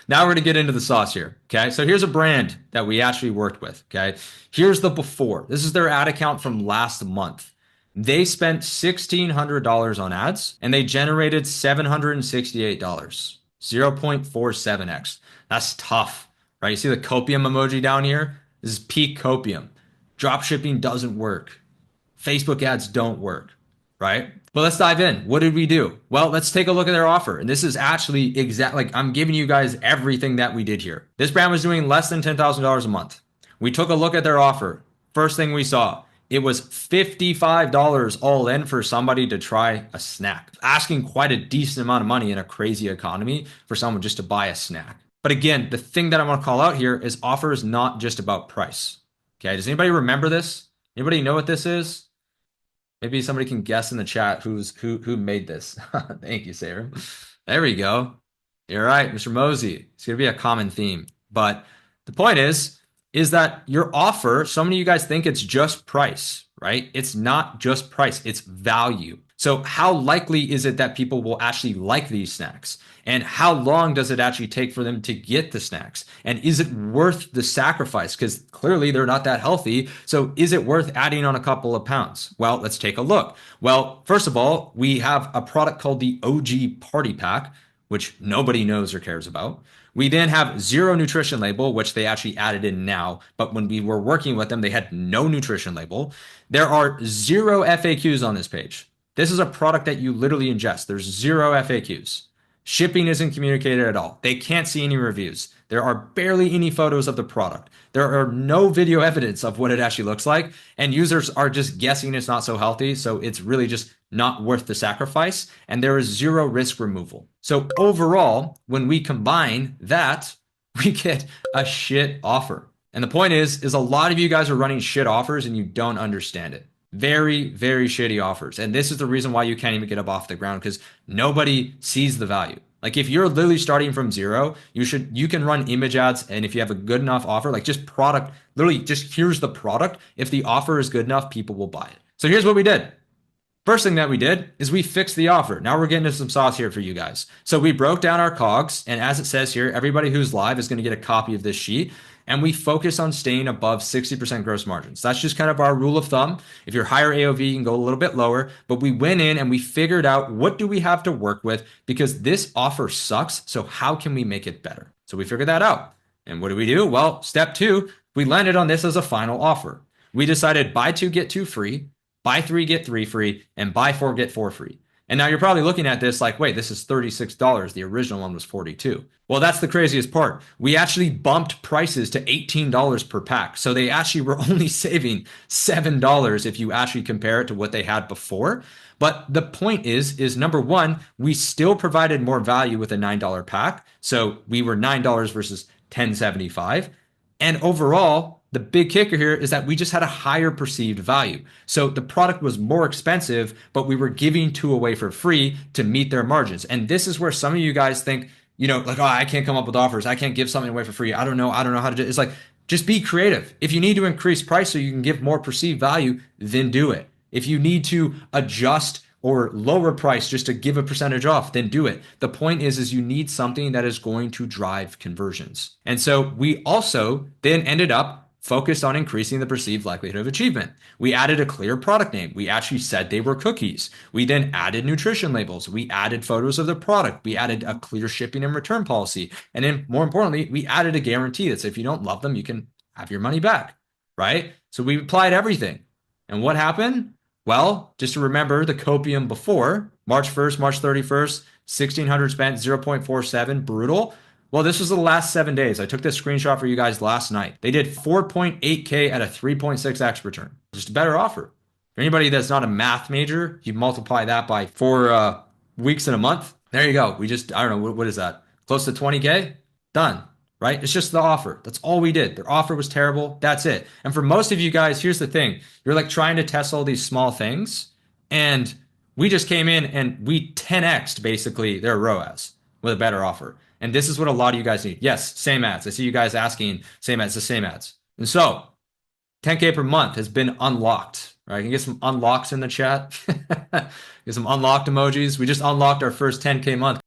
Now we're going to get into the sauce here. Okay. So here's a brand that we actually worked with. Okay. Here's the before. This is their ad account from last month. They spent $1,600 on ads and they generated $768, 0.47x. That's tough, right? You see the copium emoji down here? This is peak copium. Drop shipping doesn't work. Facebook ads don't work, right? But let's dive in. What did we do? Well, let's take a look at their offer. And this is actually like I'm giving you guys everything that we did here. This brand was doing less than $10,000 a month. We took a look at their offer. First thing we saw, it was $55 all in for somebody to try a snack. Asking quite a decent amount of money in a crazy economy for someone just to buy a snack. But again, the thing that I want to call out here is offer is not just about price. Okay, does anybody remember this? Anybody know what this is? Maybe somebody can guess in the chat who made this. Thank you, Sarah. There we go. You're right, Mr. Mosey. It's gonna be a common theme. But the point is that your offer, so many of you guys think it's just price, right? It's not just price, it's value. So how likely is it that people will actually like these snacks? And how long does it actually take for them to get the snacks? And is it worth the sacrifice? Because clearly they're not that healthy. So is it worth adding on a couple of pounds? Well, let's take a look. Well, first of all, we have a product called the OG Party Pack, which nobody knows or cares about. We then have zero nutrition label, which they actually added in now. But when we were working with them, they had no nutrition label. There are zero FAQs on this page. This is a product that you literally ingest. There's zero FAQs. Shipping isn't communicated at all. They can't see any reviews. There are barely any photos of the product. There are no video evidence of what it actually looks like. And users are just guessing it's not so healthy. So it's really just not worth the sacrifice. And there is zero risk removal. So overall, when we combine that, we get a shit offer. And the point is a lot of you guys are running shit offers and you don't understand it. Very, very shitty offers. And this is the reason why you can't even get up off the ground, because nobody sees the value. Like if you're literally starting from zero, you can run image ads. And if you have a good enough offer, like just product, literally just here's the product. If the offer is good enough, people will buy it. So here's what we did. First thing that we did is we fixed the offer. Now we're getting into some sauce here for you guys. So we broke down our COGS. And as it says here, everybody who's live is going to get a copy of this sheet. And we focus on staying above 60% gross margins. That's just kind of our rule of thumb. If you're higher AOV, you can go a little bit lower. But we went in and we figured out what do we have to work with, because this offer sucks. So how can we make it better? So we figured that out. And what do we do? Well, step two, we landed on this as a final offer. We decided buy two, get two free, buy three, get three free, and buy four, get four free. And now you're probably looking at this like, wait, this is $36. The original one was $42. Well, that's the craziest part. We actually bumped prices to $18 per pack. So they actually were only saving $7 if you actually compare it to what they had before. But the point is number one, we still provided more value with a $9 pack. So we were $9 versus $10.75. And overall, the big kicker here is that we just had a higher perceived value. So the product was more expensive, but we were giving two away for free to meet their margins. And this is where some of you guys think, like, oh, I can't come up with offers. I can't give something away for free. I don't know how to do it. It's like, just be creative. If you need to increase price so you can give more perceived value, then do it. If you need to adjust or lower price just to give a percentage off, then do it. The point is you need something that is going to drive conversions. And so we also then ended up focused on increasing the perceived likelihood of achievement. We added a clear product name. We actually said they were cookies. We then added nutrition labels. We added photos of the product. We added a clear shipping and return policy. And then more importantly, we added a guarantee that says if you don't love them, you can have your money back, right? So we applied everything. And what happened? Well, just to remember the copium before, March 1st, March 31st, 1,600 spent, 0.47, brutal. Well, this was the last 7 days. I took this screenshot for you guys last night. They did 4.8K at a 3.6x return. Just a better offer. For anybody that's not a math major, you multiply that by 4 weeks in a month. There you go. I don't know, what is that? Close to 20K? Done, right? It's just the offer. That's all we did. Their offer was terrible. That's it. And for most of you guys, here's the thing. You're like trying to test all these small things. And we just came in and we 10x'd basically their ROAS with a better offer. And this is what a lot of you guys need. Yes, same ads. I see you guys asking same ads, the same ads. And so 10K per month has been unlocked. Right? Can you get some unlocks in the chat? Get some unlocked emojis. We just unlocked our first 10K month.